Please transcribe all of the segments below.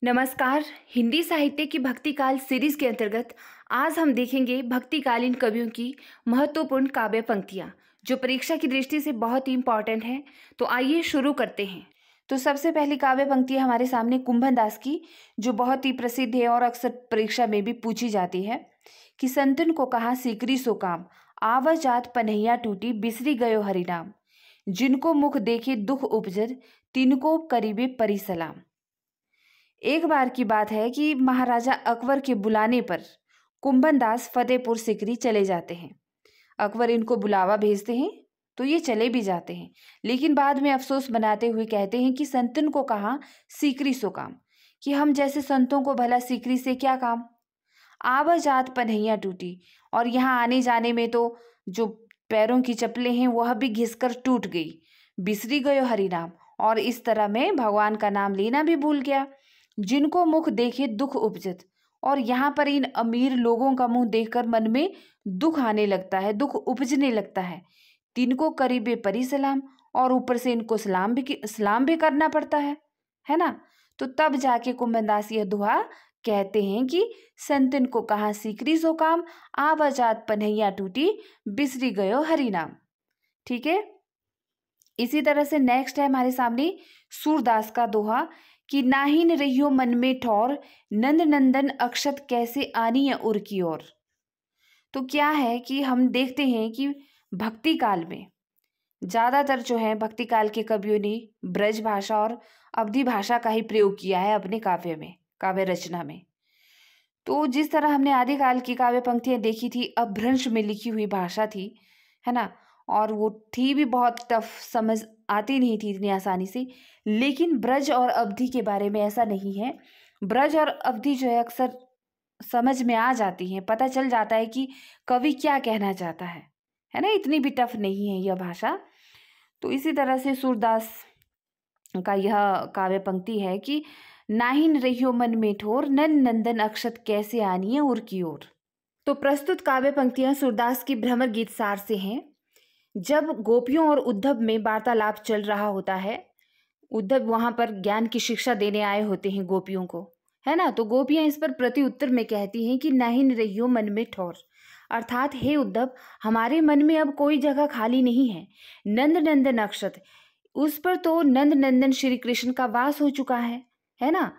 नमस्कार। हिंदी साहित्य की भक्तिकाल सीरीज के अंतर्गत आज हम देखेंगे भक्तिकालीन कवियों की महत्वपूर्ण काव्य पंक्तियाँ जो परीक्षा की दृष्टि से बहुत ही इम्पॉर्टेंट हैं। तो आइए शुरू करते हैं। तो सबसे पहली काव्य पंक्ति है हमारे सामने कुंभन दास की, जो बहुत ही प्रसिद्ध है और अक्सर परीक्षा में भी पूछी जाती है कि संतन को कहा सीकरी सो काम, आवा जात पनहिया टूटी बिसरी गयो हरिनाम, जिनको मुख देखे दुख उपजर, तिनको करीबे परी सलाम। एक बार की बात है कि महाराजा अकबर के बुलाने पर कुंभन दास फतेहपुर सिकरी चले जाते हैं। अकबर इनको बुलावा भेजते हैं तो ये चले भी जाते हैं, लेकिन बाद में अफसोस बनाते हुए कहते हैं कि संतन को कहा सीकरी सो काम, कि हम जैसे संतों को भला सीकरी से क्या काम। आवाजात पनहिया टूटी, और यहाँ आने जाने में तो जो पैरों की चप्पलें हैं वह भी घिसकर टूट गई। बिसरी गयो हरिनाम, और इस तरह में भगवान का नाम लेना भी भूल गया। जिनको मुख देखे दुख उपजत, और यहाँ पर इन अमीर लोगों का मुंह देखकर मन में दुख आने लगता है, दुख उपजने लगता है। तिनको करीबे परी सलाम, और ऊपर से इनको सलाम भी करना पड़ता है ना। तो तब जाके कुंभनदास यह दुआ कहते हैं कि संतन को कहा सीकरी सो काम, आवाजात पनहिया टूटी बिसरी गयो हरि नाम। ठीक है। इसी तरह से नेक्स्ट है हमारे सामने सूरदास का दोहा कि नाहिन रहियो मन में ठौर, नंद नंदन अक्षत कैसे आनी है उर की ओर। तो क्या है कि हम देखते हैं कि भक्ति काल में ज़्यादातर जो है भक्ति काल के कवियों ने ब्रज भाषा और अवधी भाषा का ही प्रयोग किया है अपने काव्य में, काव्य रचना में। तो जिस तरह हमने आदिकाल की काव्य पंक्तियां देखी थी, अपभ्रंश में लिखी हुई भाषा थी, है ना, और वो थी भी बहुत टफ, समझ आती नहीं थी इतनी आसानी से। लेकिन ब्रज और अवधि के बारे में ऐसा नहीं है। ब्रज और अवधि जो है अक्सर समझ में आ जाती हैं, पता चल जाता है कि कवि क्या कहना चाहता है ना, इतनी भी टफ नहीं है यह भाषा। तो इसी तरह से सूरदास का यह काव्य पंक्ति है कि नाहिन रहियो मन में ठोर, नन नंदन अक्षत कैसे आनी है उर की ओर। तो प्रस्तुत काव्य पंक्तियां सूरदास की भ्रमर गीत सार से हैं। जब गोपियों और उद्धव में वार्तालाप चल रहा होता है, उद्धव वहां पर ज्ञान की शिक्षा देने आए होते हैं गोपियों को, है ना। तो गोपियां इस पर प्रति उत्तर में कहती हैं कि नाहिन रहियो मन में ठौर, अर्थात हे उद्धव, हमारे मन में अब कोई जगह खाली नहीं है। नंद नंदन अक्षत, उस पर तो नंद नंदन श्री कृष्ण का वास हो चुका है ना।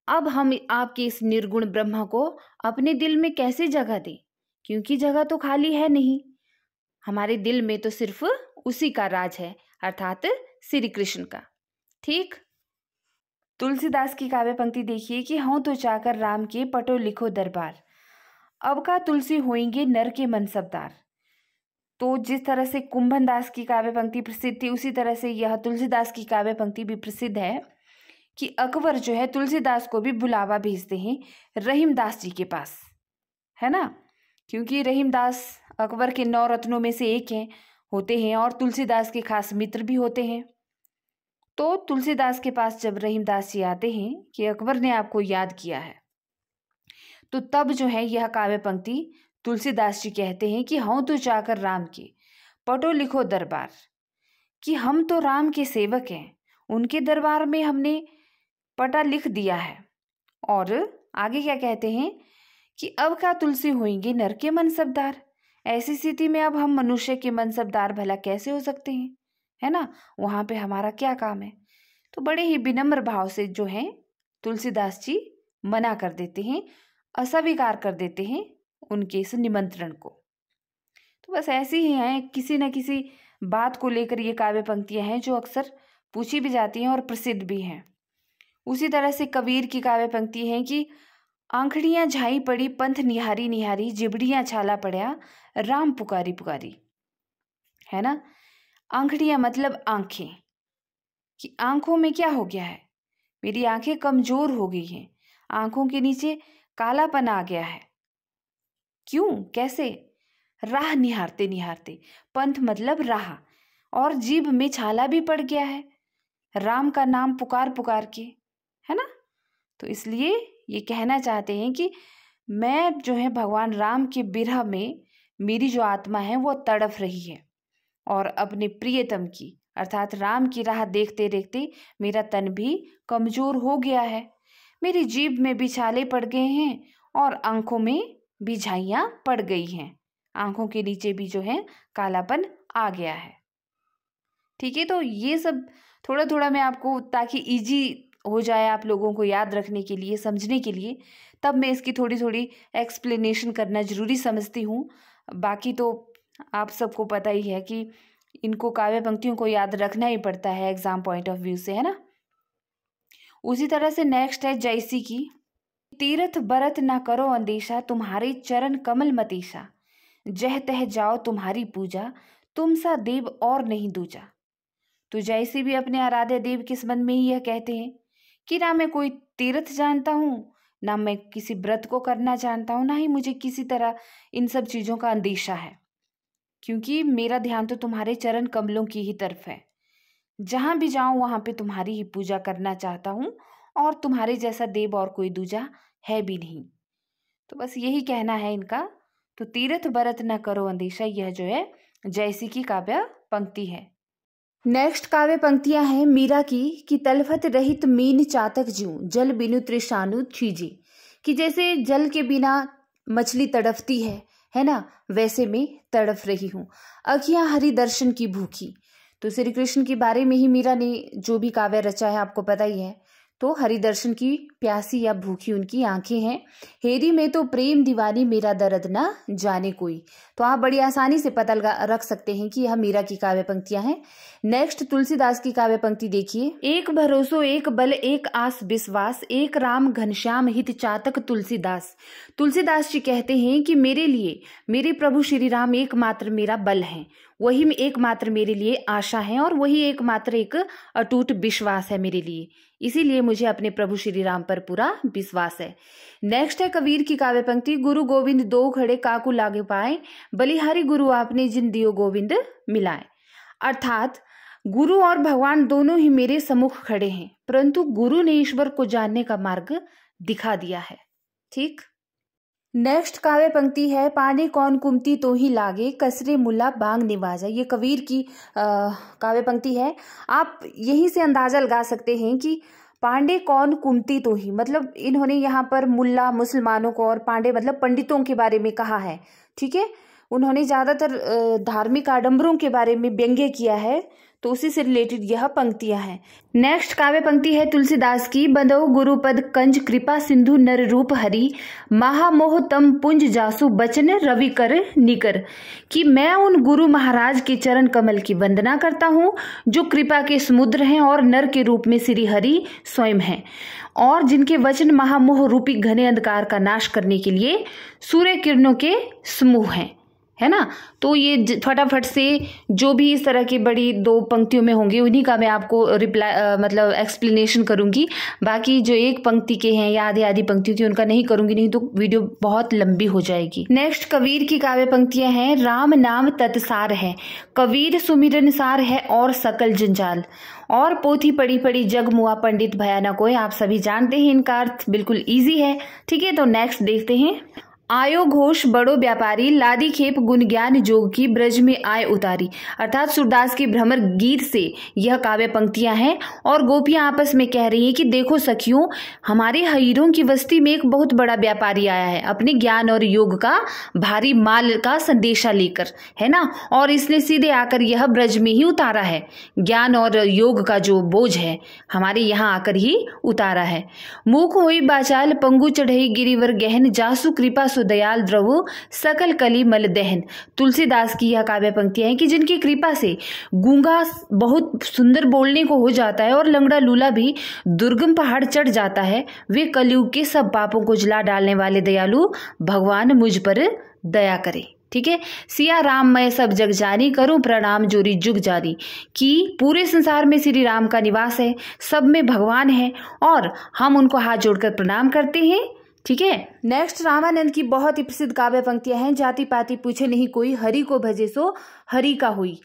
अब हम आपके इस निर्गुण ब्रह्मा को अपने दिल में कैसे जगह दें, क्योंकि जगह तो खाली है नहीं। हमारे दिल में तो सिर्फ उसी का राज है, अर्थात श्री कृष्ण का। ठीक। तुलसीदास की काव्य पंक्ति देखिए कि हूँ तो चाकर राम के पटो लिखो दरबार, अब का तुलसी होएंगे नर के मनसबदार। तो जिस तरह से कुंभन दास की काव्य पंक्ति प्रसिद्ध थी, उसी तरह से यह तुलसीदास की काव्य पंक्ति भी प्रसिद्ध है कि अकबर जो है तुलसीदास को भी बुलावा भेजते हैं रहीमदास जी के पास, है ना, क्योंकि रहीमदास अकबर के 9 रत्नों में से एक होते हैं और तुलसीदास के खास मित्र भी होते हैं। तो तुलसीदास के पास जब रहीमदास जी आते हैं कि अकबर ने आपको याद किया है, तो तब जो है यह काव्य पंक्ति तुलसीदास जी कहते हैं कि हूँ तो चाकर राम के पटो लिखो दरबार, कि हम तो राम के सेवक हैं, उनके दरबार में हमने पटा लिख दिया है। और आगे क्या कहते हैं कि अब का तुलसी होंगे नर के मनसबदार, ऐसी स्थिति में अब हम मनुष्य के मनसबदार भला कैसे हो सकते हैं, है ना, वहाँ पे हमारा क्या काम है। तो बड़े ही विनम्र भाव से जो है तुलसीदास जी मना कर देते हैं, अस्वीकार कर देते हैं उनके इस निमंत्रण को। तो बस ऐसी ही हैं, किसी न किसी बात को लेकर ये काव्य पंक्तियां हैं जो अक्सर पूछी भी जाती हैं और प्रसिद्ध भी हैं। उसी तरह से कबीर की काव्य पंक्ति है कि आंखड़ियां झाई पड़ी पंथ निहारी निहारी, जिबड़ियां छाला पड़या राम पुकारी पुकारी, है ना। आंखड़ियां मतलब आंखें, कि आंखों में क्या हो गया है, मेरी आंखें कमजोर हो गई हैं, आंखों के नीचे कालापन आ गया है। क्यों, कैसे? राह निहारते निहारते, पंथ मतलब राह, और जीभ में छाला भी पड़ गया है राम का नाम पुकार पुकार के, है ना। तो इसलिए ये कहना चाहते हैं कि मैं जो है भगवान राम के बिरह में मेरी जो आत्मा है वो तड़फ रही है, और अपने प्रियतम की अर्थात राम की राह देखते देखते मेरा तन भी कमजोर हो गया है। मेरी जीभ में भी छाले पड़ गए हैं और आंखों में भी झाइयाँ पड़ गई हैं। आंखों के नीचे भी जो है कालापन आ गया है। ठीक है, तो ये सब थोड़ा थोड़ा मैं आपको, ताकि इजी हो जाए आप लोगों को याद रखने के लिए, समझने के लिए, तब मैं इसकी थोड़ी थोड़ी एक्सप्लेनेशन करना ज़रूरी समझती हूँ। बाकी तो आप सबको पता ही है कि इनको काव्य पंक्तियों को याद रखना ही पड़ता है एग्जाम पॉइंट ऑफ व्यू से, है ना। उसी तरह से नेक्स्ट है जैसी की, तीरथ बरत ना करो अंदेशा, तुम्हारे चरण कमल मतीशा, जह तह जाओ तुम्हारी पूजा, तुम सा देव और नहीं दूजा। तो जैसी भी अपने आराध्य देव के संबंध में ही यह कहते हैं कि ना मैं कोई तीर्थ जानता हूँ, ना मैं किसी व्रत को करना जानता हूँ, ना ही मुझे किसी तरह इन सब चीज़ों का अंदेशा है, क्योंकि मेरा ध्यान तो तुम्हारे चरण कमलों की ही तरफ है। जहाँ भी जाऊँ वहाँ पे तुम्हारी ही पूजा करना चाहता हूँ, और तुम्हारे जैसा देव और कोई दूजा है भी नहीं। तो बस यही कहना है इनका। तो तीर्थ बरत न करो अंदेशा, यह जो है जैसी की काव्य पंक्ति है। नेक्स्ट काव्य पंक्तियां हैं मीरा की, कि तलफत रहित मीन चातक ज्यूं, जल बिनु तृषानु छीजे, कि जैसे जल के बिना मछली तड़पती है ना, वैसे मैं तड़प रही हूँ। अखियां हरि दर्शन की भूखी, तो श्री कृष्ण के बारे में ही मीरा ने जो भी काव्य रचा है आपको पता ही है। तो हरि दर्शन की प्यासी या भूखी उनकी आंखें हैं। हेरी में तो प्रेम दीवानी, मेरा दर्द ना जाने कोई। तो आप बड़ी आसानी से पता रख सकते हैं कि यह मीरा की काव्य पंक्तियां हैं। नेक्स्ट तुलसीदास की काव्य पंक्ति देखिए, एक भरोसो एक बल एक आस विश्वास, एक राम घनश्याम हित चातक तुलसीदास। तुलसीदास जी कहते हैं कि मेरे लिए मेरे प्रभु श्री राम एकमात्र मेरा बल है, वही एकमात्र मेरे लिए आशा है, और वही एकमात्र एक अटूट विश्वास है मेरे लिए। इसीलिए मुझे अपने प्रभु श्री राम पर पूरा विश्वास है। नेक्स्ट है कबीर की काव्य पंक्ति, गुरु गोविंद दो खड़े काकू लागे पाए, बलिहारी गुरु आपने जिन दियो गोविंद मिलाए। अर्थात गुरु और भगवान दोनों ही मेरे सम्मुख खड़े हैं, परंतु गुरु ने ईश्वर को जानने का मार्ग दिखा दिया है। ठीक। नेक्स्ट काव्य पंक्ति है, पाने कौन कुमती तो ही लागे, कसरे मुल्ला बांग निवाजा। ये कबीर की काव्य पंक्ति है। आप यहीं से अंदाजा लगा सकते हैं कि पांडे कौन कुमती तो ही, मतलब इन्होंने यहाँ पर मुल्ला मुसलमानों को और पांडे मतलब पंडितों के बारे में कहा है। ठीक है, उन्होंने ज्यादातर धार्मिक आडंबरों के बारे में व्यंग्य किया है, तो उसी से रिलेटेड यह पंक्तियां हैं। नेक्स्ट काव्य पंक्ति है तुलसीदास की, बंदो गुरुपद कंज कृपा सिंधु नर रूप हरि, महामोह तम पुंज जासु बचन रवि कर निकर, कि मैं उन गुरु महाराज के चरण कमल की वंदना करता हूँ जो कृपा के समुद्र हैं और नर के रूप में श्री हरि स्वयं हैं, और जिनके वचन महामोह रूपी घने अंधकार का नाश करने के लिए सूर्य किरणों के समूह हैं, है ना। तो ये फटाफट से जो भी इस तरह की बड़ी दो पंक्तियों में होंगे उन्हीं का मैं आपको रिप्लाई मतलब एक्सप्लेनेशन करूंगी। बाकी जो एक पंक्ति के हैं या आधी आधी पंक्तियों की उनका नहीं करूंगी, नहीं तो वीडियो बहुत लंबी हो जाएगी। नेक्स्ट कबीर की काव्य पंक्तियां हैं, राम नाम तत्सार है, कबीर सुमिरन सार है और सकल जंजाल, और पोथी पड़ी पड़ी जग मुआ पंडित भया न कोई। आप सभी जानते हैं इनका अर्थ, बिल्कुल ईजी है। ठीक है, तो नेक्स्ट देखते हैं, आयो घोष बड़ो व्यापारी, लादी खेप गुण ज्ञान जोग की, ब्रज में आय उतारी। अर्थात सूरदास के भ्रमर गीत से यह काव्य पंक्तियां हैं, और गोपियां आपस में कह रही हैं कि देखो सखियों, हमारे हीरों की बस्ती में एक बहुत बड़ा व्यापारी आया है अपने ज्ञान और योग का भारी माल का संदेशा लेकर, है ना, और इसने सीधे आकर यह ब्रज में ही उतारा है। ज्ञान और योग का जो बोझ है हमारे यहाँ आकर ही उतारा है। मुख होई बाचाल पंगु चढ़ई गिरिवर गहन, जासु कृपा सुदयाल द्रवु सकल कली मल दहन। तुलसीदास की यह काव्य पंक्तियां हैं कि जिनकी कृपा से गूंगा बहुत सुंदर बोलने को हो जाता है और लंगड़ा लूला भी दुर्गम पहाड़ चढ़ जाता है, वे कलयुग के सब पापों को जला डालने वाले दयालु भगवान मुझ पर दया करे। ठीक है, सिया राम मैं सब जग जानी, करूं प्रणाम जोरी जुग जानी, कि पूरे संसार में श्री राम का निवास है, सब में भगवान है और हम उनको हाथ जोड़कर प्रणाम करते हैं। ठीक है, नेक्स्ट रामानंद की बहुत ही प्रसिद्ध काव्य पंक्तियां हैं, जाति पाति पूछे नहीं कोई, हरि को भजे सो हरि का हुई।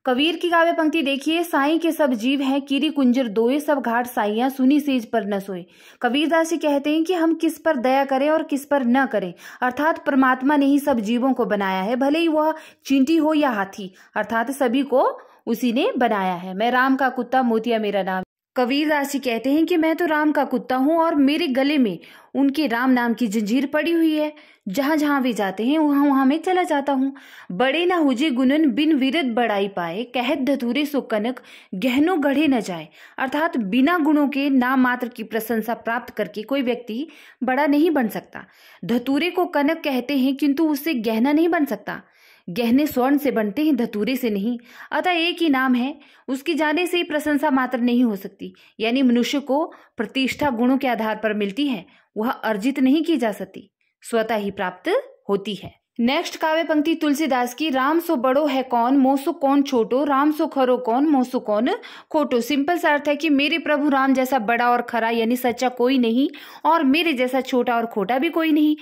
कबीर की काव्य पंक्ति देखिए, साईं के सब जीव हैं कीरी कुंजर दोए, सब घाट साइयां सुनी सेज पर न सोए। कबीरदास जी कहते हैं कि हम किस पर दया करें और किस पर न करें, अर्थात परमात्मा ने ही सब जीवों को बनाया है, भले ही वह चींटी हो या हाथी, अर्थात सभी को उसी ने बनाया है। मैं राम का कुत्ता मोतिया मेरा नाम। कबीरदास जी कहते हैं कि मैं तो राम का कुत्ता हूँ और मेरे गले में उनके राम नाम की जंजीर पड़ी हुई है। जहां जहां वे जाते हैं वहां वहां मैं चला जाता हूँ। बड़े ना हुजे गुणन बिन विरत बढ़ाई पाए, कहत धतूरे सो कनक गहनो गढ़े न जाए। अर्थात बिना गुणों के नाम मात्र की प्रशंसा प्राप्त करके कोई व्यक्ति बड़ा नहीं बन सकता। धतूरे को कनक कहते हैं किंतु उससे गहना नहीं बन सकता। गहने स्वर्ण से बनते हैं, धतूरे से नहीं। अतः एक ही नाम है, उसकी जाने से ही प्रशंसा मात्र नहीं हो सकती। यानी मनुष्य को प्रतिष्ठा गुणों के आधार पर मिलती है, वह अर्जित नहीं की जा सकती, स्वतः ही प्राप्त होती है। नेक्स्ट काव्य पंक्ति तुलसीदास की, राम सो बड़ो है कौन मोह सो कौन छोटो, राम सो खरो कौन मोह सो कौन खोटो। सिंपल सा अर्थ है कि मेरे प्रभु राम जैसा बड़ा और खरा यानी सच्चा कोई नहीं, और मेरे जैसा छोटा और खोटा भी कोई नहीं।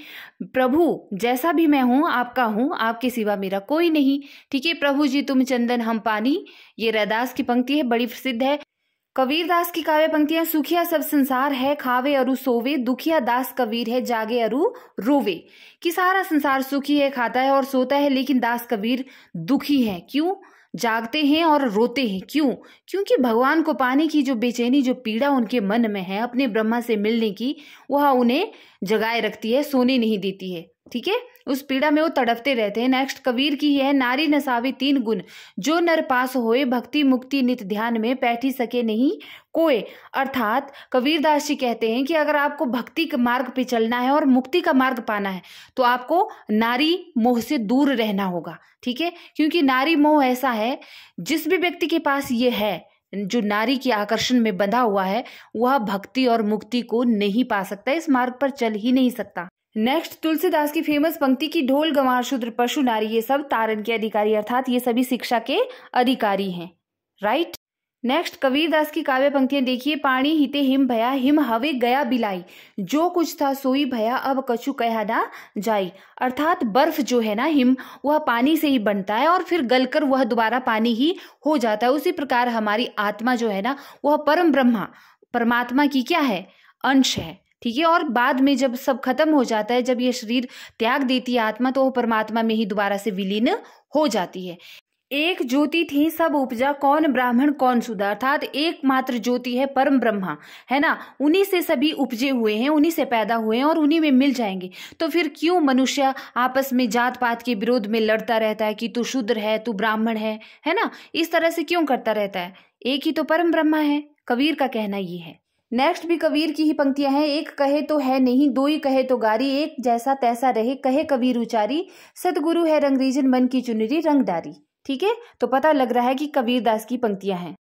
प्रभु जैसा भी मैं हूं आपका हूं, आपके सिवा मेरा कोई नहीं। ठीक है, प्रभु जी तुम चंदन हम पानी, ये रैदास की पंक्ति है, बड़ी प्रसिद्ध है। कबीरदास की काव्य पंक्तियां, सुखिया सब संसार है खावे अरु सोवे, दुखिया दास कबीर है जागे अरु रोवे। कि सारा संसार सुखी है, खाता है और सोता है, लेकिन दास कबीर दुखी है। क्यों? जागते हैं और रोते हैं। क्यों? क्योंकि भगवान को पाने की जो बेचैनी, जो पीड़ा उनके मन में है अपने ब्रह्मा से मिलने की, वह उन्हें जगाए रखती है, सोने नहीं देती है। ठीक है, उस पीड़ा में वो तड़पते रहते हैं। नेक्स्ट कबीर की है, नारी नसावे तीन गुण जो नर पास होए, भक्ति मुक्ति नित ध्यान में बैठी सके नहीं कोई। अर्थात कबीरदास जी कहते हैं कि अगर आपको भक्ति के मार्ग पे चलना है और मुक्ति का मार्ग पाना है तो आपको नारी मोह से दूर रहना होगा। ठीक है, क्योंकि नारी मोह ऐसा है, जिस भी व्यक्ति के पास ये है, जो नारी के आकर्षण में बंधा हुआ है, वह भक्ति और मुक्ति को नहीं पा सकता, इस मार्ग पर चल ही नहीं सकता। नेक्स्ट तुलसीदास की फेमस पंक्ति की, ढोल गंवार शूद्र पशु नारी ये सब तारन के अधिकारी, अर्थात ये सभी शिक्षा के अधिकारी हैं। राइट। नेक्स्ट कबीरदास की काव्य पंक्तियां देखिए, पानी हिते हिम भया हिम हवे गया बिलाई, जो कुछ था सोई भया अब कछु कहा ना जाई। अर्थात बर्फ जो है ना, हिम, वह पानी से ही बनता है और फिर गलकर वह दोबारा पानी ही हो जाता है। उसी प्रकार हमारी आत्मा जो है ना, वह परम ब्रह्मा परमात्मा की क्या है? अंश है। ठीक है, और बाद में जब सब खत्म हो जाता है, जब ये शरीर त्याग देती है आत्मा, तो वो परमात्मा में ही दोबारा से विलीन हो जाती है। एक ज्योति थी सब उपजा, कौन ब्राह्मण कौन शूद्र। अर्थात एकमात्र ज्योति है परम ब्रह्मा, है ना, उन्हीं से सभी उपजे हुए हैं, उन्हीं से पैदा हुए हैं और उन्हीं में मिल जाएंगे। तो फिर क्यों मनुष्य आपस में जात पात के विरोध में लड़ता रहता है कि तू शूद्र है, तू ब्राह्मण है ना, इस तरह से क्यों करता रहता है? एक ही तो परम ब्रह्मा है, कबीर का कहना ये है। नेक्स्ट भी कबीर की ही पंक्तियां हैं, एक कहे तो है नहीं दोई कहे तो गारी, एक जैसा तैसा रहे कहे कबीर उचारी, सतगुरु है रंगरीजन मन की चुनरी रंगदारी। ठीक है, तो पता लग रहा है कि कबीरदास की पंक्तियां हैं।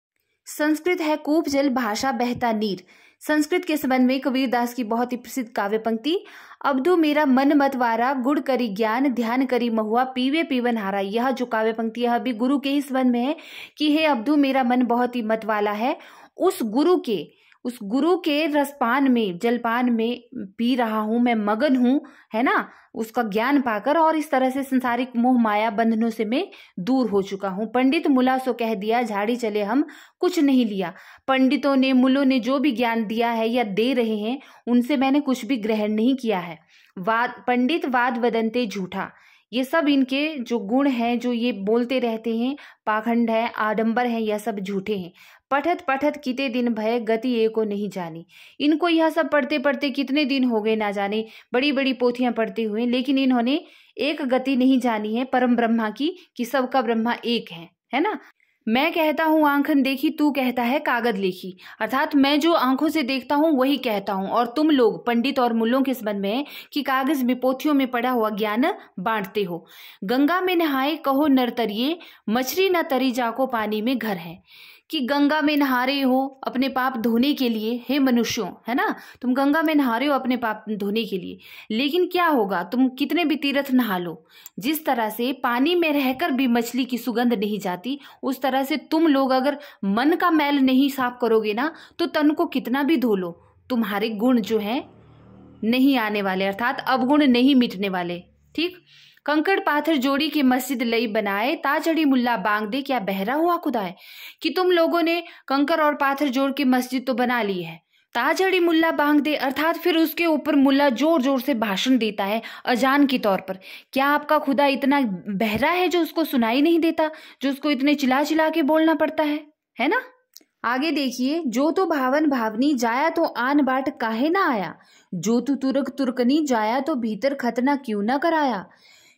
संस्कृत है कूप जल भाषा बहता नीर। संस्कृत के संबंध में कबीरदास की बहुत ही प्रसिद्ध काव्य पंक्ति, अबधु मेरा मन मतवारा गुड़ करी ज्ञान ध्यान करी महुआ पीवे पीवन हारा। यह जो काव्य पंक्ति यह भी गुरु के ही संबंध में है कि हे अबधु मेरा मन बहुत ही मत वाला है, उस गुरु के रसपान में जलपान में पी रहा हूं, मैं मगन हूं, है ना, उसका ज्ञान पाकर, और इस तरह से संसारिक मोह माया बंधनों से मैं दूर हो चुका हूं। पंडित मुला सो कह दिया झाड़ी चले हम कुछ नहीं लिया। पंडितों ने मुलों ने जो भी ज्ञान दिया है या दे रहे हैं, उनसे मैंने कुछ भी ग्रहण नहीं किया है। पंडित वाद वदंते झूठा, ये सब इनके जो गुण हैं, जो ये बोलते रहते हैं, पाखंड है, आडंबर है, यह सब झूठे हैं। पठत पठत किते दिन भय गति एको नहीं जानी। इनको यह सब पढ़ते पढ़ते कितने दिन हो गए ना जाने, बड़ी बड़ी पोथियां पढ़ते हुए, लेकिन इन्होंने एक गति नहीं जानी है परम ब्रह्मा की, कि सबका ब्रह्मा एक है ना। मैं कहता हूँ आंखन देखी, तू कहता है कागज लेखी। अर्थात मैं जो आंखों से देखता हूँ वही कहता हूँ, और तुम लोग पंडित और मुल्लों के संबंध में कि कागज में पोथियों में पड़ा हुआ ज्ञान बांटते हो। गंगा में नहाए कहो नर तरिए, मछली न तरी जाको पानी में घर है। कि गंगा में नहा रहे हो अपने पाप धोने के लिए, हे मनुष्यों, है ना, तुम गंगा में नहा रहे हो अपने पाप धोने के लिए, लेकिन क्या होगा, तुम कितने भी तीर्थ नहा लो, जिस तरह से पानी में रहकर भी मछली की सुगंध नहीं जाती, उस तरह से तुम लोग अगर मन का मैल नहीं साफ करोगे ना, तो तन को कितना भी धो लो, तुम्हारे गुण जो है नहीं आने वाले, अर्थात अवगुण नहीं मिटने वाले। ठीक। कंकड़ पाथर जोड़ी की मस्जिद लई बनाए, ताजड़ी मुल्ला बांग दे क्या बहरा हुआ खुदाए। कि तुम लोगों ने कंकड़ और पाथर जोड़ के मस्जिद तो बना ली है, ताजड़ी मुल्ला बांग दे, अर्थात फिर उसके ऊपर मुल्ला जोर जोर से भाषण देता है अजान के तौर पर। क्या आपका खुदा इतना बहरा है जो उसको सुनाई नहीं देता, जो उसको इतने चिल्ला चिल्ला के बोलना पड़ता है ना। आगे देखिए, जो तो भावन भावनी जाया तो आन बाट काहे ना आया, जो तू तुर्क तुर्कनी जाया तो भीतर खतना क्यों ना कराया।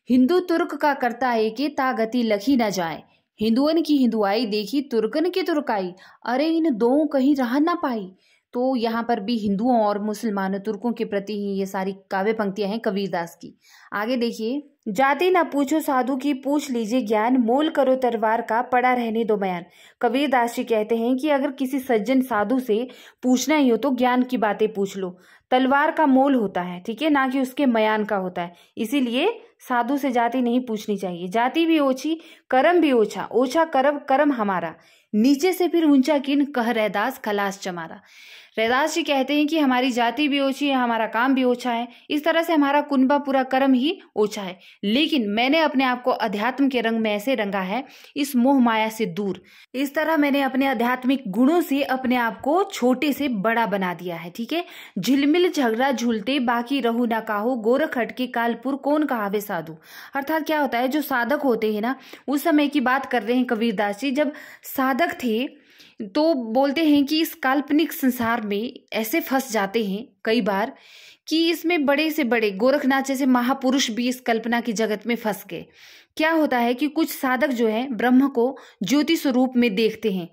हिंदू तुर्क का करता एके ता गति लखी न जाए, हिंदुअन की हिंदुआई देखी तुर्कन की तुर्काई, अरे इन दो कहीं रह ना पाई। तो यहाँ पर भी हिंदुओं और मुसलमानों तुर्कों के प्रति ही ये सारी काव्य पंक्तियां हैं कबीरदास की। आगे देखिए, जाति ना पूछो साधु की पूछ लीजिए ज्ञान, मोल करो तरवार का पड़ा रहने दो बयान। कबीरदास जी कहते हैं कि अगर किसी सज्जन साधु से पूछना ही हो तो ज्ञान की बातें पूछ लो। तलवार का मोल होता है, ठीक है, ना कि उसके मयान का होता है। इसीलिए साधु से जाति नहीं पूछनी चाहिए। जाति भी ओछी कर्म भी ओछा, ओछा करब कर्म हमारा, नीचे से फिर ऊंचा किन कह रैदास खलास चमारा। रैदास जी कहते हैं कि हमारी जाति भी ओछी है, हमारा काम भी ओछा है, इस तरह से हमारा कुनबा पूरा कर्म ही ओछा है, लेकिन मैंने अपने आप को अध्यात्म के रंग में ऐसे रंगा है, इस मोह माया से दूर, इस तरह मैंने अपने आध्यात्मिक गुणों से अपने आप को छोटे से बड़ा बना दिया है। ठीक है, झिलमिल झगड़ा झूलते बाकी रहू ना काहो, गोरख हटके कालपुर कौन कहावे साधु। अर्थात क्या होता है, जो साधक होते हैं ना, उस समय की बात कर रहे हैं कबीरदास जी, जब साधक थे तो बोलते हैं कि इस काल्पनिक संसार में ऐसे फंस जाते हैं कई बार कि इसमें बड़े से बड़े गोरखनाथ जैसे महापुरुष भी इस कल्पना की जगत में फंस गए। क्या होता है कि कुछ साधक जो है ब्रह्म को ज्योति स्वरूप में देखते हैं,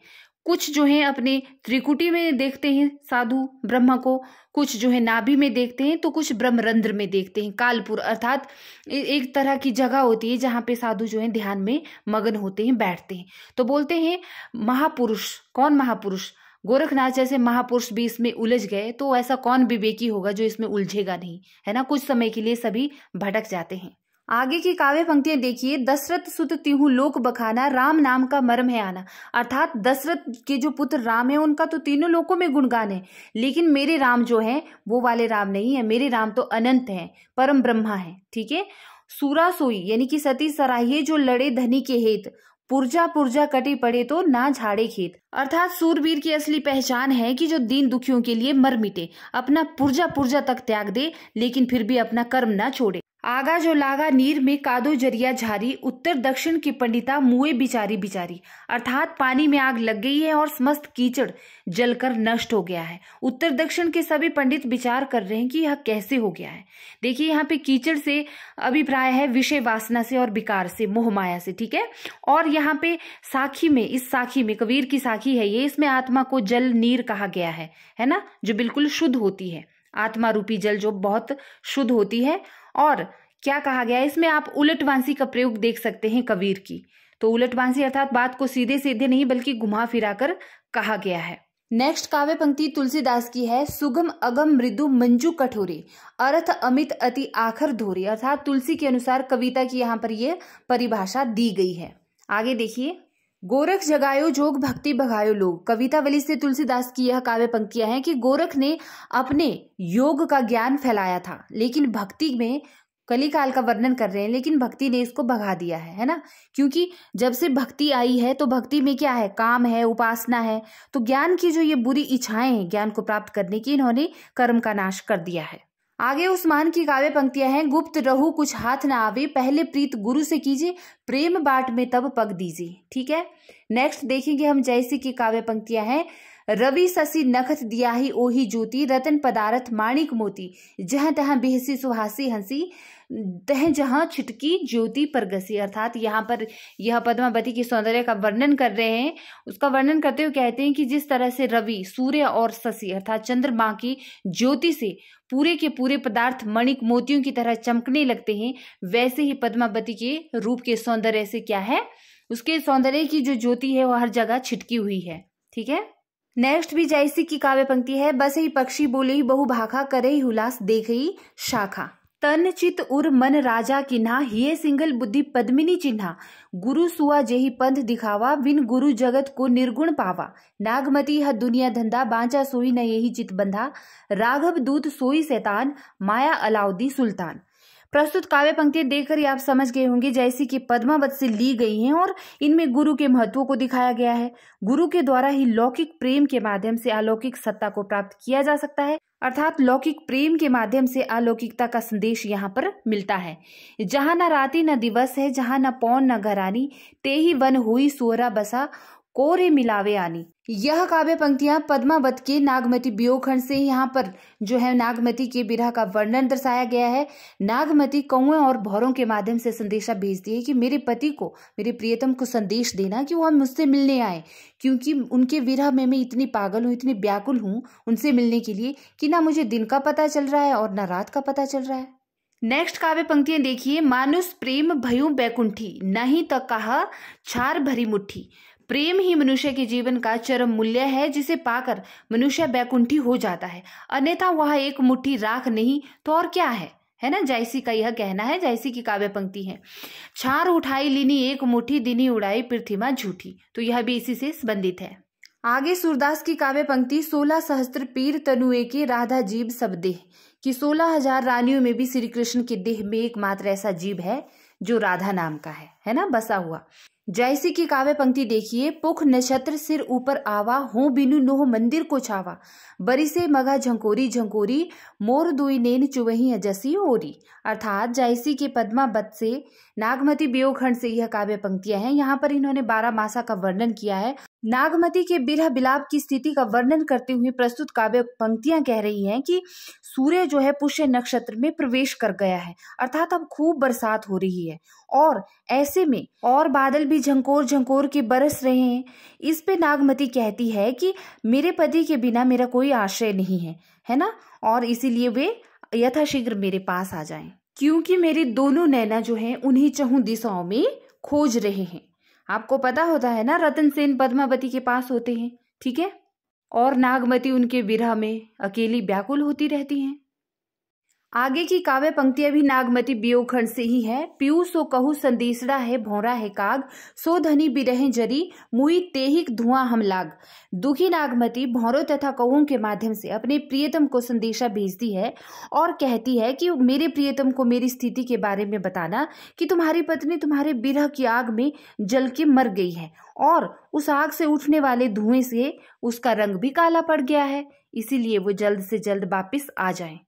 कुछ जो है अपने त्रिकुटी में देखते हैं साधु ब्रह्म को, कुछ जो है नाभि में देखते हैं, तो कुछ ब्रह्मरंध्र में देखते हैं। कालपुर अर्थात एक तरह की जगह होती है जहाँ पे साधु जो है ध्यान में मगन होते हैं, बैठते हैं। तो बोलते हैं महापुरुष, कौन महापुरुष, गोरखनाथ जैसे महापुरुष भी इसमें उलझ गए, तो ऐसा कौन विवेकी होगा जो इसमें उलझेगा नहीं, है ना। कुछ समय के लिए सभी भटक जाते हैं। आगे की काव्य पंक्तियां देखिए, दशरथ सुत तिहु लोक बखाना, राम नाम का मर्म है आना। अर्थात दशरथ के जो पुत्र राम है उनका तो तीनों लोकों में गुणगान है, लेकिन मेरे राम जो है वो वाले राम नहीं है, मेरे राम तो अनंत है, परम ब्रह्मा है। ठीक है, सूरा सोई यानी कि सती सराहिए जो लड़े धनी के हेत, पुर्जा पुर्जा कटी पड़े तो ना झाड़े खेत। अर्थात सूरवीर की असली पहचान है कि जो दीन दुखियों के लिए मर मिटे, अपना पुर्जा पुर्जा तक त्याग दे, लेकिन फिर भी अपना कर्म ना छोड़े। आगा जो लागा नीर में कादो जरिया झारी, उत्तर दक्षिण की पंडिता मुए बिचारी बिचारी। अर्थात पानी में आग लग गई है और समस्त कीचड़ जलकर नष्ट हो गया है। उत्तर दक्षिण के सभी पंडित विचार कर रहे हैं कि यह कैसे हो गया है। देखिए यहाँ पे कीचड़ से अभिप्राय है विषय वासना से और विकार से, मोह माया से। ठीक है, और यहाँ पे साखी में, इस साखी में, कबीर की साखी है ये, इसमें आत्मा को जल नीर कहा गया है ना, जो बिल्कुल शुद्ध होती है, आत्मा रूपी जल जो बहुत शुद्ध होती है। और क्या कहा गया है इसमें, आप उलटवांसी का प्रयोग देख सकते हैं कबीर की। तो उलटवांसी अर्थात बात को सीधे सीधे नहीं बल्कि घुमा फिरा कर कहा गया है। नेक्स्ट काव्य पंक्ति तुलसीदास की है, सुगम अगम मृदु मंजू कठोरे, अर्थ अमित अति आखर धोरे। अर्थात तुलसी के अनुसार कविता की यहाँ पर यह परिभाषा दी गई है। आगे देखिए, गोरख जगायो जोग भक्ति भगायो लोग। कवितावली से तुलसीदास की यह काव्य पंक्तियां हैं कि गोरख ने अपने योग का ज्ञान फैलाया था, लेकिन भक्ति में, कलिकाल का वर्णन कर रहे हैं, लेकिन भक्ति ने इसको भगा दिया है ना। क्योंकि जब से भक्ति आई है तो भक्ति में क्या है, काम है, उपासना है। तो ज्ञान की जो ये बुरी इच्छाएं हैं ज्ञान को प्राप्त करने की, इन्होंने कर्म का नाश कर दिया है। आगे उस्मान की काव्य पंक्तियां हैं, गुप्त रहू कुछ हाथ ना आवे, पहले प्रीत गुरु से कीजिए, प्रेम बाट में तब पग दीजिए। ठीक है, नेक्स्ट देखेंगे हम जयसी की काव्य पंक्तियां हैं, रवि शशि नखत दियाही ओही ज्योति, रतन पदारथ माणिक मोती, जहाँ तहाँ बेहसी सुहासी हंसी, तह जहाँ छिटकी ज्योति परगसी। अर्थात यहाँ पर यह पद्मावती के सौंदर्य का वर्णन कर रहे हैं। उसका वर्णन करते हुए कहते हैं कि जिस तरह से रवि, सूर्य और शशि अर्थात चंद्रमा की ज्योति से पूरे के पूरे पदार्थ मणिक मोतियों की तरह चमकने लगते हैं, वैसे ही पद्मावती के रूप के सौंदर्य से क्या है, उसके सौंदर्य की जो ज्योति है वह हर जगह छिटकी हुई है। ठीक है, नेक्स्ट भी जयसी की काव्य पंक्ति है, बस ही पक्षी बोले ही बहु भाखा, करे ही हुलास देख ही शाखा, तन चित उर मन राजा किन्हा, हिये सिंगल बुद्धि पद्मिनी चिन्हा, गुरु सुआ जेहि पंथ दिखावा, बिन गुरु जगत को निर्गुण पावा, नागमती ह दुनिया धंधा, बांचा सोई न यही चित बंधा, राघव दूत सोई शैतान, माया अलाउद्दी सुल्तान। प्रस्तुत काव्य पंक्तियां देखकर ही आप समझ गए होंगे जैसी कि पद्मावत से ली गई हैं और इनमें गुरु के महत्व को दिखाया गया है। गुरु के द्वारा ही लौकिक प्रेम के माध्यम से अलौकिक सत्ता को प्राप्त किया जा सकता है, अर्थात लौकिक प्रेम के माध्यम से अलौकिकता का संदेश यहाँ पर मिलता है। जहाँ न राति न दिवस है, जहाँ न पौन न घरानी, ते ही वन हुई सोरा बसा, कोरे मिलावे आनी। यह काव्य पंक्तियां पद्मावत के नागमती वियोग खंड से यहाँ पर जो है नागमती के विरह का वर्णन दर्शाया गया है। नागमती कौओं और भौरों के माध्यम से संदेशा भेजती है कि मेरे पति को, मेरे प्रियतम को संदेश देना कि वह मुझसे मिलने आए, क्योंकि उनके विरह में मैं इतनी पागल हूँ, इतनी व्याकुल हूँ उनसे मिलने के लिए कि ना मुझे दिन का पता चल रहा है और ना रात का पता चल रहा है। नेक्स्ट काव्य पंक्तियां देखिए। मानुष प्रेम भयु बैकुंठी, नहीं तो कहा छार भरी मुट्ठी। प्रेम ही मनुष्य के जीवन का चरम मूल्य है, जिसे पाकर मनुष्य बैकुंठी हो जाता है, अन्यथा वह एक मुट्ठी राख नहीं तो और क्या है ना। जायसी का यह कहना है, जायसी की काव्य पंक्ति है। छार उठाई लीनी एक मुट्ठी, दिनी उड़ाई पृथ्वी झूठी। तो यह भी इसी से संबंधित है। आगे सूरदास की काव्य पंक्ति 16 सहस्त्र पीर तनुए के राधा जीव सब देह, कि 16,000 रानियों में भी श्री कृष्ण के देह में एकमात्र ऐसा जीव है जो राधा नाम का है ना, बसा हुआ। जैसी की काव्य पंक्ति देखिए। पुख नक्षत्र सिर ऊपर आवा, हो बिनु नोह मंदिर को छावा। बरी से मगा झंकोरी झंकोरी, मोर दुई नैन चुवही अजसी ओरी। अर्थात जैसी के पद्मावत से नागमती वियोग खंड से यह काव्य पंक्तियां हैं। यहाँ पर इन्होंने 12 मासा का वर्णन किया है। नागमती के बिरह बिलाप की स्थिति का वर्णन करते हुए प्रस्तुत काव्य पंक्तियां कह रही हैं कि सूर्य जो है पुष्य नक्षत्र में प्रवेश कर गया है, अर्थात अब खूब बरसात हो रही है और ऐसे में और बादल भी झंकोर झंकोर के बरस रहे हैं। इस पे नागमती कहती है कि मेरे पति के बिना मेरा कोई आश्रय नहीं है ना, और इसीलिए वे यथाशीघ्र मेरे पास आ जाएं, क्योंकि मेरी दोनों नैना जो हैं उन्हीं चहुं दिशाओं में खोज रहे हैं। आपको पता होता है ना, रतन सेन पद्मावती के पास होते हैं, ठीक है, और नागमती उनके विरह में अकेली व्याकुल होती रहती हैं। आगे की काव्य पंक्तियां भी नागमती वियोग खंड से ही है। पीयू सो कहू संदेशड़ा है भौरा है काग, सो धनी बिरहे जरी मुई तेहिक धुआं हम लाग। दुखी नागमती भौरों तथा कौओं के माध्यम से अपने प्रियतम को संदेशा भेजती है और कहती है कि मेरे प्रियतम को मेरी स्थिति के बारे में बताना कि तुम्हारी पत्नी तुम्हारे बिरह की आग में जल के मर गई है और उस आग से उठने वाले धुएं से उसका रंग भी काला पड़ गया है, इसीलिए वो जल्द से जल्द वापिस आ जाए।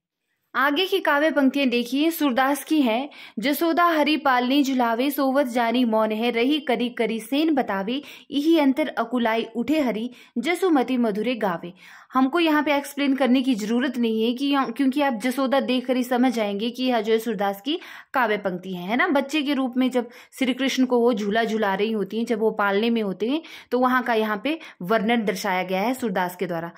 आगे की काव्य पंक्तियां देखिए। सूरदास की है। जसोदा हरि पालनी झुलावे, सोवत जानी मौन है, रही करी करी सेन बतावे, यही अंतर अकुलाई उठे हरि, जसोमती मधुरे गावे। हमको यहाँ पे एक्सप्लेन करने की जरूरत नहीं है कि क्योंकि आप जसोदा देख कर ही समझ जाएंगे कि यह जो है सूरदास की काव्य पंक्ति है ना। बच्चे के रूप में जब श्री कृष्ण को वो झूला झुला रही होती हैं, जब वो पालने में होते हैं, तो वहां का यहाँ पे वर्णन दर्शाया गया है सूरदास के द्वारा।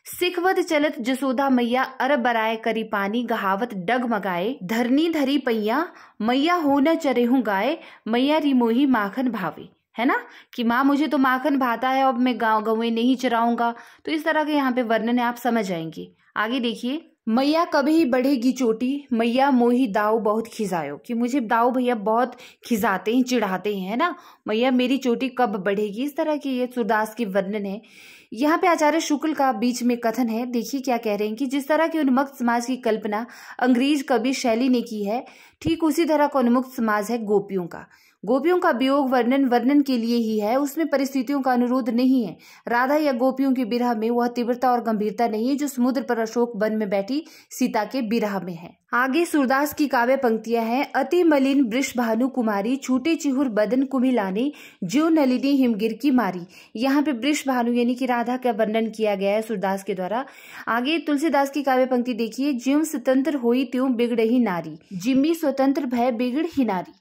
सिखवत चलत जसोदा मैया, अर बराए करी पानी, गहावत डगमगाए, धरनी धरी पैया, मैया हो न चरेहूं गाय, मैया रिमोही माखन भावे, है ना, कि माँ मुझे तो माखन भाता है, अब मैं गाँव गौएं नहीं चराऊंगा। तो इस तरह के यहाँ पे वर्णन है, आप समझ जाएंगे। आगे देखिए। मैया कभी बढ़ेगी चोटी, मैया मोही दाऊ बहुत खिजायो, कि मुझे दाऊ भैया बहुत खिजाते हैं, चिढ़ाते हैं, है ना, मैया मेरी चोटी कब बढ़ेगी। इस तरह की ये सूरदास की वर्णन है। यहाँ पे आचार्य शुक्ल का बीच में कथन है। देखिए क्या कह रहे हैं कि जिस तरह के उन्मुक्त समाज की कल्पना अंग्रेज कवि शैली ने की है, ठीक उसी तरह का उन्मुक्त समाज है गोपियों का। गोपियों का वियोग वर्णन के लिए ही है, उसमें परिस्थितियों का अनुरोध नहीं है। राधा या गोपियों के बिरह में वह तीव्रता और गंभीरता नहीं है जो समुद्र पर अशोक वन में बैठी सीता के बिरह में है। आगे सूरदास की काव्य पंक्तियां हैं। अति मलिन वृष भानु कुमारी, छूटे चिहुर बदन कुमिलाने, ज्यो नलिनी हिमगिर की मारी। यहाँ पे वृष भानु यानी कि राधा का वर्णन किया गया है सूरदास के द्वारा। आगे तुलसीदास की काव्य पंक्ति देखिए। ज्यों स्वतंत्र होई त्यों बिगड़ही नारी, जिम्मी स्वतंत्र भय बिगड़ ही नारी।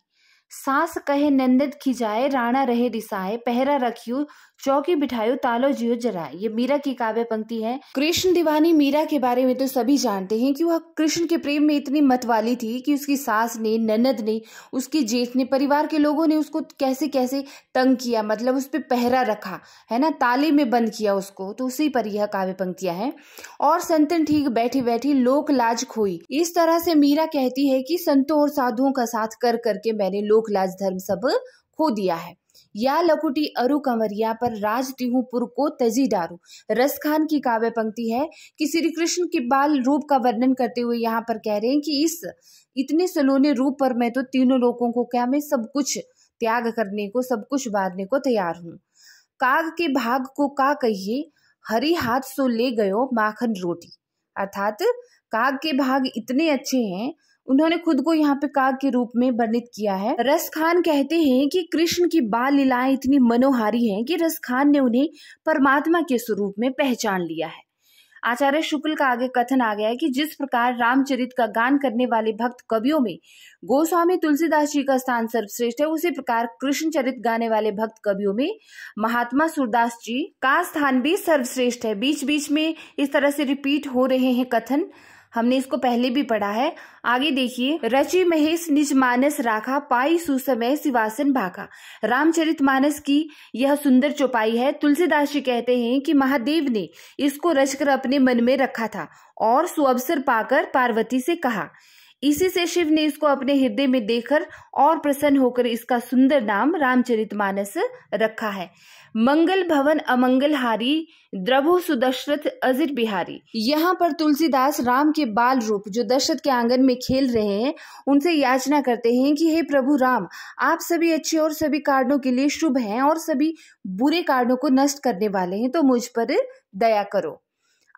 सास कहे नंदत खिजाए, राणा रहे रिसाए, पहरा रखियो चौकी बिठायो, तालो जियो जराए। ये मीरा की काव्य पंक्ति है। कृष्ण दीवानी मीरा के बारे में तो सभी जानते हैं कि वह कृष्ण के प्रेम में इतनी मतवाली थी कि उसकी सास ने, ननद ने, उसके जेठ ने, परिवार के लोगों ने उसको कैसे कैसे तंग किया, मतलब उस पर पहरा रखा, है ना, ताले में बंद किया उसको। तो उसी पर यह काव्य पंक्तियां हैं। और संतन ठीक बैठी बैठी लोक लाज खोई। इस तरह से मीरा कहती है कि संतों और साधुओं का साथ कर करके मैंने लोक लाज धर्म सब खो दिया है। या लकुटी अरु कंवरिया पर राज तिहुपुर को तजी डारू। रस खान की काव्य पंक्ति है कि श्री कृष्ण के बाल रूप का वर्णन करते हुए यहाँ पर कह रहे हैं कि इस इतने सलोने रूप पर मैं तो तीनों लोगों को क्या, मैं सब कुछ त्याग करने को, सब कुछ वारने को तैयार हूँ। काग के भाग को का कहिए, हरी हाथ सो ले गयो माखन रोटी। अर्थात काग के भाग इतने अच्छे हैं उन्होंने खुद को यहाँ पे काग के रूप में वर्णित किया है। रस खान कहते हैं कि कृष्ण की बाल लीलाएं इतनी मनोहारी हैं कि रस खान ने उन्हें परमात्मा के स्वरूप में पहचान लिया है। आचार्य शुक्ल का आगे कथन आ गया है कि जिस प्रकार रामचरित का गान करने वाले भक्त कवियों में गोस्वामी तुलसीदास जी का स्थान सर्वश्रेष्ठ है, उसी प्रकार कृष्ण चरित गाने वाले भक्त कवियों में महात्मा सूरदास जी का स्थान भी सर्वश्रेष्ठ है। बीच बीच में इस तरह से रिपीट हो रहे हैं कथन, हमने इसको पहले भी पढ़ा है। आगे देखिए, रचि महेश निज मानस राखा, पाई सुसमय सिवासन भाखा। रामचरितमानस की यह सुंदर चौपाई है। तुलसीदास जी कहते हैं कि महादेव ने इसको रचकर अपने मन में रखा था और सुअवसर पाकर पार्वती से कहा। इसी से शिव ने इसको अपने हृदय में देखकर और प्रसन्न होकर इसका सुंदर नाम रामचरितमानस रखा है। मंगल भवन अमंगल हारी, द्रभु सुदशरथ अजिर बिहारी। यहाँ पर तुलसीदास राम के बाल रूप जो दशरथ के आंगन में खेल रहे हैं उनसे याचना करते हैं कि हे प्रभु राम, आप सभी अच्छे और सभी कारणों के लिए शुभ हैं और सभी बुरे कारणों को नष्ट करने वाले हैं, तो मुझ पर दया करो।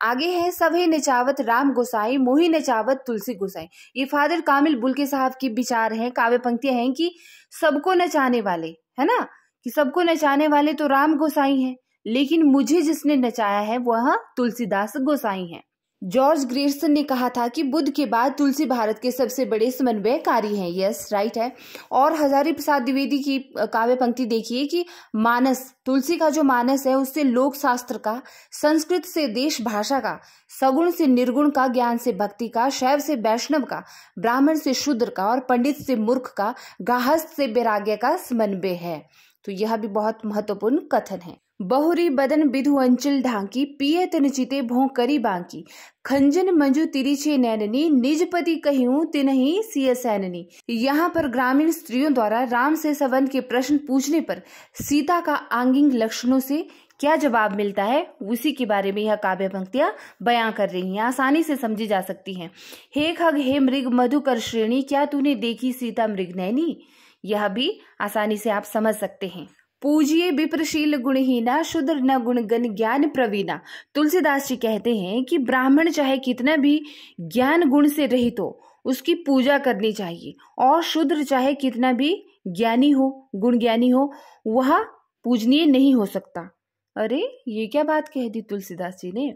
आगे है, सभे नचावत राम गोसाई, मोहि नचावत तुलसी गोसाई। ये फादर कामिल बुल्के साहब की विचार हैं, काव्य पंक्तियां हैं कि सबको नचाने वाले, है ना, कि सबको नचाने वाले तो राम गोसाई हैं, लेकिन मुझे जिसने नचाया है वह तुलसीदास गोसाई हैं। जॉर्ज ग्रेसन ने कहा था कि बुद्ध के बाद तुलसी भारत के सबसे बड़े समन्वयकारी हैं। यस, राइट है। और हजारी प्रसाद द्विवेदी की काव्य पंक्ति देखिए कि मानस, तुलसी का जो मानस है उससे लोक शास्त्र का, संस्कृत से देश भाषा का, सगुण से निर्गुण का, ज्ञान से भक्ति का, शैव से वैष्णव का, ब्राह्मण से शूद्र का और पंडित से मूर्ख का, गाहस्थ से वैराग्य का समन्वय है। तो यह भी बहुत महत्वपूर्ण कथन है। बहुरी बदन बिधु अंचल ढांकी, पिए तन चिते भों करी बांकी। खंजन मंजू तिरिछे नैननी, निजपति कहूं तिनहि सिय सैननी। यहाँ पर ग्रामीण स्त्रियों द्वारा राम से संबंध के प्रश्न पूछने पर सीता का आंगिक लक्षणों से क्या जवाब मिलता है, उसी के बारे में यह काव्य पंक्तियां बयां कर रही हैं, आसानी से समझी जा सकती हैं। हे खग हे मृग मधुकर श्रेणी, क्या तूने देखी सीता मृगनयनी। यह भी आसानी से आप समझ सकते हैं। पूजिए विप्रशील गुणहीना, शुद्र न गुणगण ज्ञान प्रवीणा। तुलसीदास जी कहते हैं कि ब्राह्मण चाहे कितना भी ज्ञान गुण से रहित हो उसकी पूजा करनी चाहिए, और शूद्र चाहे कितना भी ज्ञानी हो, गुण ज्ञानी हो, वह पूजनीय नहीं हो सकता। अरे ये क्या बात कह दी तुलसीदास जी ने।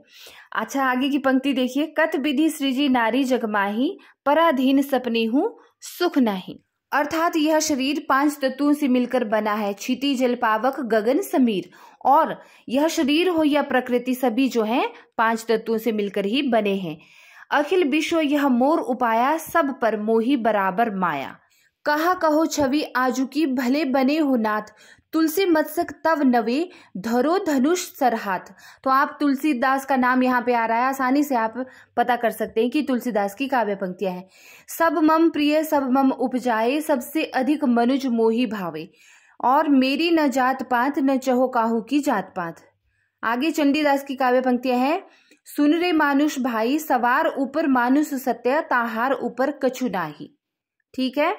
अच्छा, आगे की पंक्ति देखिए, कत विधि सृजी नारी जगमाही, पराधीन सपने हूँ सुख नाही। अर्थात यह शरीर 5 तत्वों से मिलकर बना है, क्षिति जल पावक गगन समीर। और यह शरीर हो या प्रकृति, सभी जो है 5 तत्वों से मिलकर ही बने हैं। अखिल विश्व यह मोर उपाया, सब पर मोही बराबर माया। कहा कहो छवि आजुकी, भले बने हो नाथ, तुलसी मत्सक तव नवे, धरो धनुष सरहाथ। तो आप तुलसीदास का नाम यहाँ पे आ रहा है, आसानी से आप पता कर सकते हैं कि तुलसीदास की काव्य पंक्तियां हैं। सब मम प्रिय सब मम उपजाए, सबसे अधिक मनुज मोही भावे, और मेरी न जात पात न चहो काहू की जात पात। आगे चंडीदास की काव्य पंक्तियां हैं, सुन रे मानुष भाई, सवार ऊपर मानुष सत्य, ताहार ऊपर कछु नाही। ठीक है।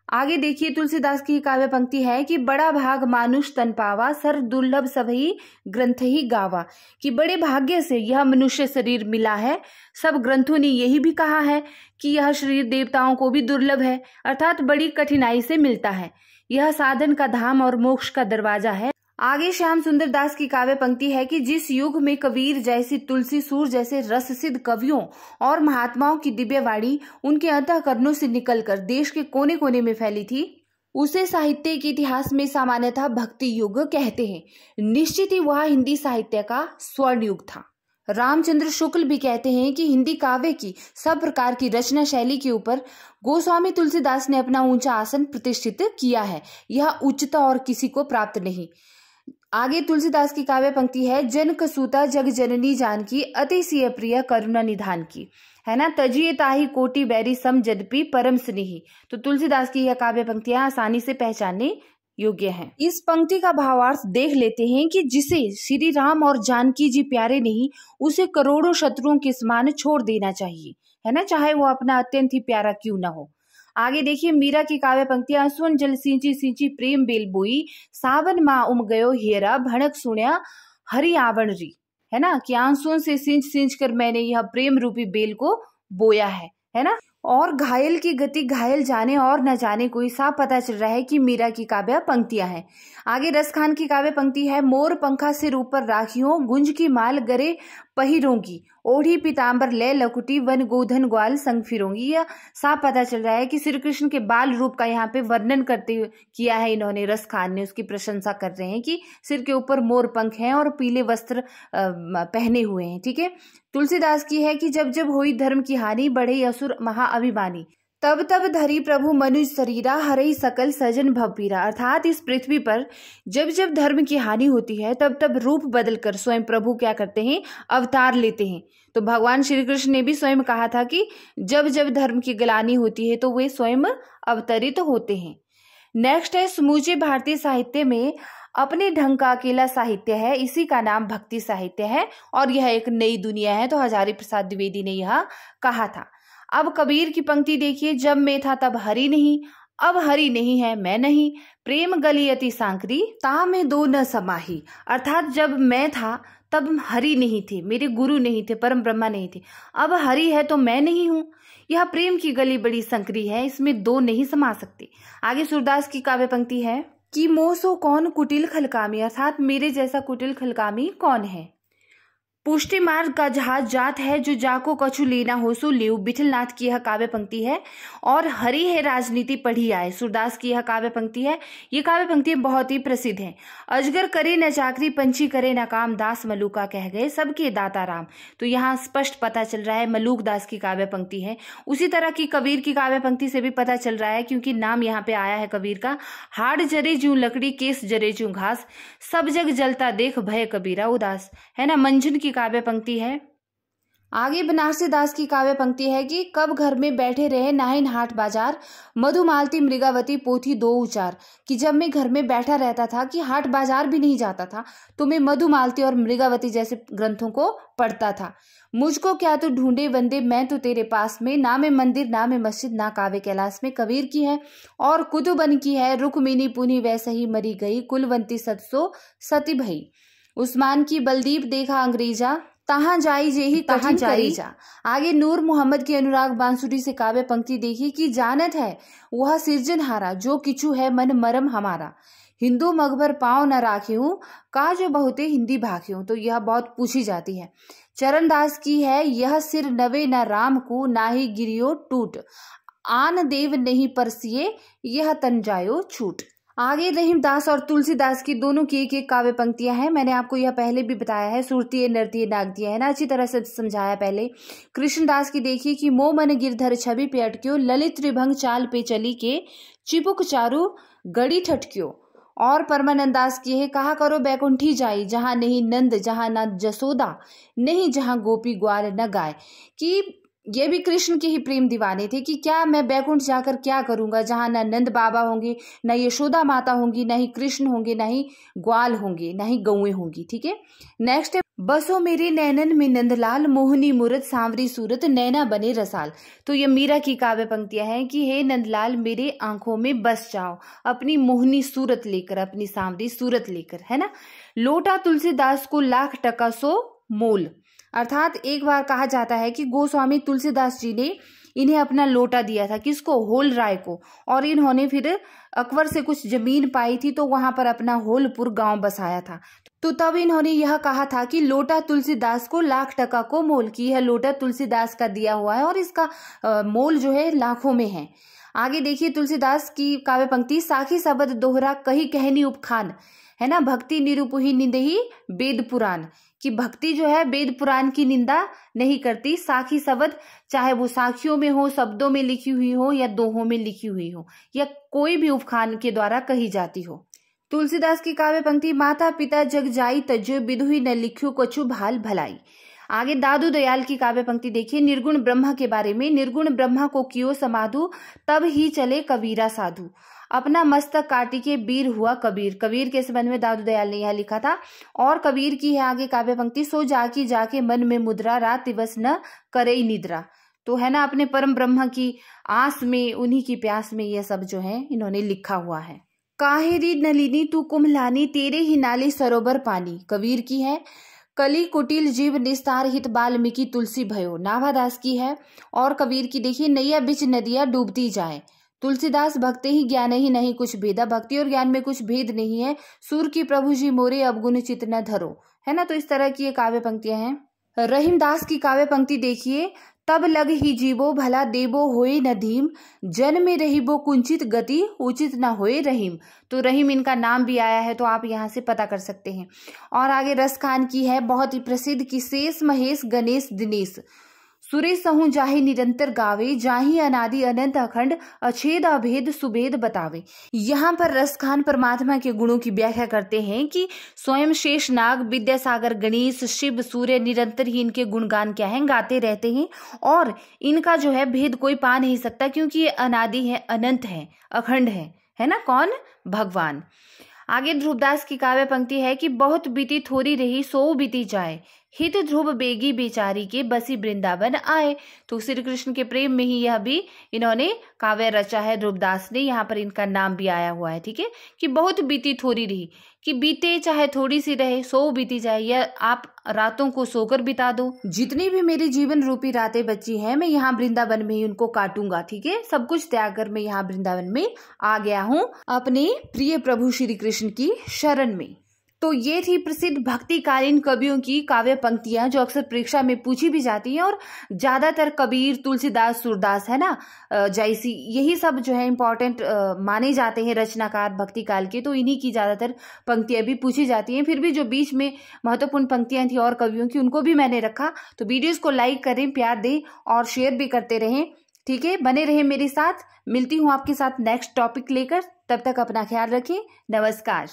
आगे देखिए, तुलसीदास की काव्य पंक्ति है कि बड़ा भाग मानुष तन पावा, सर दुर्लभ सभई ग्रंथ ही गावा। कि बड़े भाग्य से यह मनुष्य शरीर मिला है। सब ग्रंथों ने यही भी कहा है कि यह शरीर देवताओं को भी दुर्लभ है, अर्थात बड़ी कठिनाई से मिलता है। यह साधन का धाम और मोक्ष का दरवाजा है। आगे श्याम सुंदर दास की काव्य पंक्ति है कि जिस युग में कबीर जैसी, तुलसी सूर जैसे रस सिद्ध कवियों और महात्माओं की दिव्य वाणी उनके अंतःकरणों से निकलकर देश के कोने कोने में फैली थी, उसे साहित्य के इतिहास में सामान्यतः भक्ति युग कहते हैं। निश्चित ही वह हिंदी साहित्य का स्वर्ण युग था। रामचंद्र शुक्ल भी कहते हैं कि हिंदी काव्य की सब प्रकार की रचना शैली के ऊपर गोस्वामी तुलसीदास ने अपना ऊंचा आसन प्रतिष्ठित किया है। यह उच्चता और किसी को प्राप्त नहीं। आगे तुलसीदास की काव्य पंक्ति है, जन कसूता जग जननी जानकी, अति सिय प्रिय करुणा निधान की। है ना, तजिए ताही कोटि बैरी सम जदपि परम स्नेही। तो तुलसीदास की यह काव्य पंक्तियां आसानी से पहचानने योग्य हैं। इस पंक्ति का भावार्थ देख लेते हैं कि जिसे श्री राम और जानकी जी प्यारे नहीं, उसे करोड़ों शत्रुओं के समान छोड़ देना चाहिए, है ना, चाहे वो अपना अत्यंत ही प्यारा क्यों ना हो। आगे देखिए, मीरा की काव्य पंक्तियां, सुन जल सिंची सिंची प्रेम बेल बोई, सावन माँ उम गयो हेरा, भणक सुण्या हरि आवण री। है ना, कि आंसुओं से सिंच सिंच कर मैंने यह प्रेम रूपी बेल को बोया है ना। और घायल की गति घायल जाने और न जाने कोई साफ पता चल रहा है कि मीरा की काव्य पंक्तियां हैं। आगे रस खान की काव्य पंक्ति है, मोर पंखा सिर ऊपर राखियों, गुंज की माल गरे पहिरोंगी, ओढ़ी पीताम्बर ले लकुटी, वन गोधन ग्वाल संग फिरोंगी। यह साफ पता चल रहा है कि श्री कृष्ण के बाल रूप का यहाँ पे वर्णन करते किया है इन्होंने, रस खान ने उसकी प्रशंसा कर रहे हैं कि सिर के ऊपर मोर पंख हैं और पीले वस्त्र पहने हुए हैं। ठीक है। तुलसीदास की है कि जब जब हुई धर्म की हानि, बढ़े असुर महाअभिमानी, तब तब धरी प्रभु मनुज शरीरा, हरई सकल सजन भवपीरा। अर्थात इस पृथ्वी पर जब जब धर्म की हानि होती है तब तब रूप बदलकर स्वयं प्रभु क्या करते हैं, अवतार लेते हैं। तो भगवान श्री कृष्ण ने भी स्वयं कहा था कि जब जब धर्म की ग्लानि होती है तो वे स्वयं अवतरित होते हैं। नेक्स्ट है, समूचे भारतीय साहित्य में अपने ढंग का अकेला साहित्य है, इसी का नाम भक्ति साहित्य है और यह एक नई दुनिया है। तो हजारी प्रसाद द्विवेदी ने यह कहा था। अब कबीर की पंक्ति देखिए, जब मैं था तब हरि नहीं, अब हरि नहीं है मैं नहीं, प्रेम गली अति सांकरी, ता में दो न समाही। अर्थात जब मैं था तब हरि नहीं थे, मेरे गुरु नहीं थे, परम ब्रह्मा नहीं थे, अब हरि है तो मैं नहीं हूं। यह प्रेम की गली बड़ी संकरी है, इसमें दो नहीं समा सकते। आगे सूरदास की काव्य पंक्ति है कि मोह सो कौन कुटिल खलकामी, अर्थात मेरे जैसा कुटिल खलकामी कौन है। पुष्टि मार्ग का जहाज जात है, जो जाको कछु लेना हो सो लेव। विठलनाथ की यह काव्य पंक्ति है। और हरि है राजनीति पढ़ी आए, सूरदास की यह काव्य पंक्ति है। ये काव्य पंक्ति बहुत ही प्रसिद्ध है। अजगर करे न चाकरी, पंछी करे न काम, दास मलूका कह गए सबके दाता राम। तो यहाँ स्पष्ट पता चल रहा है मलूक दास की काव्य पंक्ति है। उसी तरह की कबीर की काव्य पंक्ति से भी पता चल रहा है, क्योंकि नाम यहाँ पे आया है कबीर का। हाड़ जरे जूं लकड़ी, केस जरे जूं घास, सब जग जलता देख भय कबीरा उदास, है ना। मंझन की काव्य पंक्ति है। आगे बनारसी दास की काव्य पंक्ति है कि कब घर में बैठे रहे नाहिन हाट बाजार, मधुमालती मृगावती पोथी दो उचार। कि जब मैं घर में बैठा रहता था कि हाट बाजार भी नहीं जाता था, तो मैं मधुमालती और मृगावती जैसे ग्रंथों को पढ़ता था। मुझको क्या तू ढूंढे वंदे, मैं तो तेरे पास में, ना में मंदिर ना में मस्जिद ना काव्य कैलाश में। कबीर की है। और कुतुबन की है, रुक्मिनी पुनी वैसे ही मरी गई, कुलवंती सतसो सती भई। उस्मान की बलदीप देखा अंग्रेजा, तहां जाई जेही तहां जाई जा। आगे नूर मोहम्मद की अनुराग बांसुरी से काव्य पंक्ति देखी कि जानत है वह सिरजनहारा, जो किछु है मन मरम हमारा, हिंदू मगभर पाँव न राखे हूं, का जो बहुते हिंदी भाखे हूं। तो यह बहुत पूछी जाती है। चरणदास की है, यह सिर नवे न राम को, ना ही गिरियो टूट, आन देव नहीं परसिए, यह तन जायो छूट। आगे रहीमदास और तुलसीदास की दोनों की एक काव्य पंक्तियां हैं। मैंने आपको यह पहले भी बताया है, सुरतीय नृत्य नागदिया है ना, अच्छी तरह से समझाया पहले। कृष्णदास की देखिए कि मोह मन गिरधर छवि पे अटक्यो, ललित त्रिभंग चाल पे चली के, चिपुक चारू गड़ी ठटक्यो। और परमानंद दास की है, कहा करो बैकुंठी जाई, जहां नहीं नंद जहां न जसोदा, नहीं जहां गोपी ग्वाल न गाय। कि ये भी कृष्ण के ही प्रेम दीवाने थे कि क्या मैं बैकुंठ जाकर क्या करूंगा, जहां ना नंद बाबा होंगे, ना यशोदा माता होंगी, ना ही कृष्ण होंगे, ना ही ग्वाल होंगे, ना ही गौएं होंगी। ठीक है। नेक्स्ट है, बसो मेरे नैनन में नंदलाल, मोहनी मूरत सांवरी सूरत, नैना बने रसाल। तो ये मीरा की काव्य पंक्तियां हैं कि हे नंदलाल मेरे आंखों में बस जाओ, अपनी मोहनी सूरत लेकर, अपनी सांवरी सूरत लेकर, है ना। लोटा तुलसीदास को लाख टका सो मोल। अर्थात एक बार कहा जाता है कि गोस्वामी तुलसीदास जी ने इन्हें अपना लोटा दिया था, किसको, होल राय को, और इन्होंने फिर अकबर से कुछ जमीन पाई थी तो वहां पर अपना होलपुर गांव बसाया था। तो तब इन्होंने यह कहा था कि लोटा तुलसीदास को लाख टका को मोल, की यह लोटा तुलसीदास का दिया हुआ है और इसका मोल जो है लाखों में है। आगे देखिए तुलसीदास की काव्य पंक्ति, साखी शब्द दोहरा कही कहनी उपखान, है ना, भक्ति निरूपही निंदही वेद पुराण। कि भक्ति जो है वेद पुराण की निंदा नहीं करती। साखी शब्द चाहे वो साखियों में हो, शब्दों में लिखी हुई हो, या दोहों में लिखी हुई हो, या कोई भी उपखान के द्वारा कही जाती हो। तुलसीदास की काव्य पंक्ति, माता पिता जग जाई तज्जो, विदुही न लिख्यो कछु भाल भलाई। आगे दादू दयाल की काव्य पंक्ति देखिए, निर्गुण ब्रह्मा के बारे में, निर्गुण ब्रह्मा को कियो समाधु, तब ही चले कबीरा साधु, अपना मस्तक काटी के वीर हुआ कबीर। कबीर के संबंध में दादू दयाल ने यह लिखा था। और कबीर की है आगे काव्य पंक्ति, सो जाकी जाके मन में मुद्रा, रात दिवस न करे निद्रा। तो है ना, अपने परम ब्रह्म की आस में, उन्हीं की प्यास में यह सब जो है इन्होंने लिखा हुआ है। काहेरी नलिनी तू कुम्हलानी, तेरे ही नाले सरोवर पानी। कबीर की है, कली कुटिल जीव निस्तार हित वाल्मीकि तुलसी भयो, नाभादास की है। और कबीर की देखिए, नैया बिच नदिया डूबती जाए। तुलसीदास, भक्ति ही ज्ञान ही नहीं कुछ भेदा, भक्ति और ज्ञान में कुछ भेद नहीं है। सूर की प्रभु जी मोरे अवगुण चित न धरो, है ना। तो इस तरह की ये काव्य पंक्तियां हैं। रहीमदास की काव्य पंक्ति देखिए, तब लग ही जीवो भला देवो होए नदीम, जन में रहीबो कुंचित गति उचित न होए रहीम। तो रहीम इनका नाम भी आया है, तो आप यहाँ से पता कर सकते हैं। और आगे रस खान की है, बहुत ही प्रसिद्ध, कि शेष महेश गणेश दिनेश, सुरेश सहु जाहि निरंतर गावे, जाहि अनादि अनंत अखंड अछेद अभेद सुभेद बतावे। यहाँ पर रस खान परमात्मा के गुणों की व्याख्या करते हैं कि स्वयं शेष नाग, विद्यासागर, गणेश, शिव, सूर्य निरंतर ही इनके गुणगान क्या है, गाते रहते हैं। और इनका जो है भेद कोई पा नहीं सकता, क्योंकि ये अनादि है, अनंत है, अखंड है ना। कौन? भगवान। आगे ध्रुवदास की काव्य पंक्ति है कि बहुत बीती थोड़ी रही सो बीती जाए, हित ध्रुव बेगी बेचारी के बसी वृंदावन आए। तो श्री कृष्ण के प्रेम में ही यह भी इन्होंने काव्य रचा है, ध्रुवदास ने। यहाँ पर इनका नाम भी आया हुआ है, ठीक है, कि बहुत बीती थोड़ी रही, कि बीते चाहे थोड़ी सी रहे, सो बीती जाए, या आप रातों को सोकर बिता दो। जितनी भी मेरी जीवन रूपी रातें बची हैं, मैं यहाँ वृंदावन में ही उनको काटूंगा, ठीक है। सब कुछ त्याग कर मैं यहाँ वृंदावन में आ गया हूँ, अपने प्रिय प्रभु श्री कृष्ण की शरण में। तो ये थी प्रसिद्ध भक्तिकालीन कवियों की काव्य पंक्तियां, जो अक्सर परीक्षा में पूछी भी जाती हैं। और ज्यादातर कबीर, तुलसीदास, सूरदास, है ना, जैसी, यही सब जो है इम्पोर्टेंट माने जाते हैं रचनाकार भक्तिकाल के। तो इन्हीं की ज्यादातर पंक्तियां भी पूछी जाती हैं। फिर भी जो बीच में महत्वपूर्ण पंक्तियां थी और कवियों की, उनको भी मैंने रखा। तो वीडियोज को लाइक करें, प्यार दें और शेयर भी करते रहें, ठीक है। बने रहें मेरे साथ। मिलती हूँ आपके साथ नेक्स्ट टॉपिक लेकर। तब तक अपना ख्याल रखें। नमस्कार।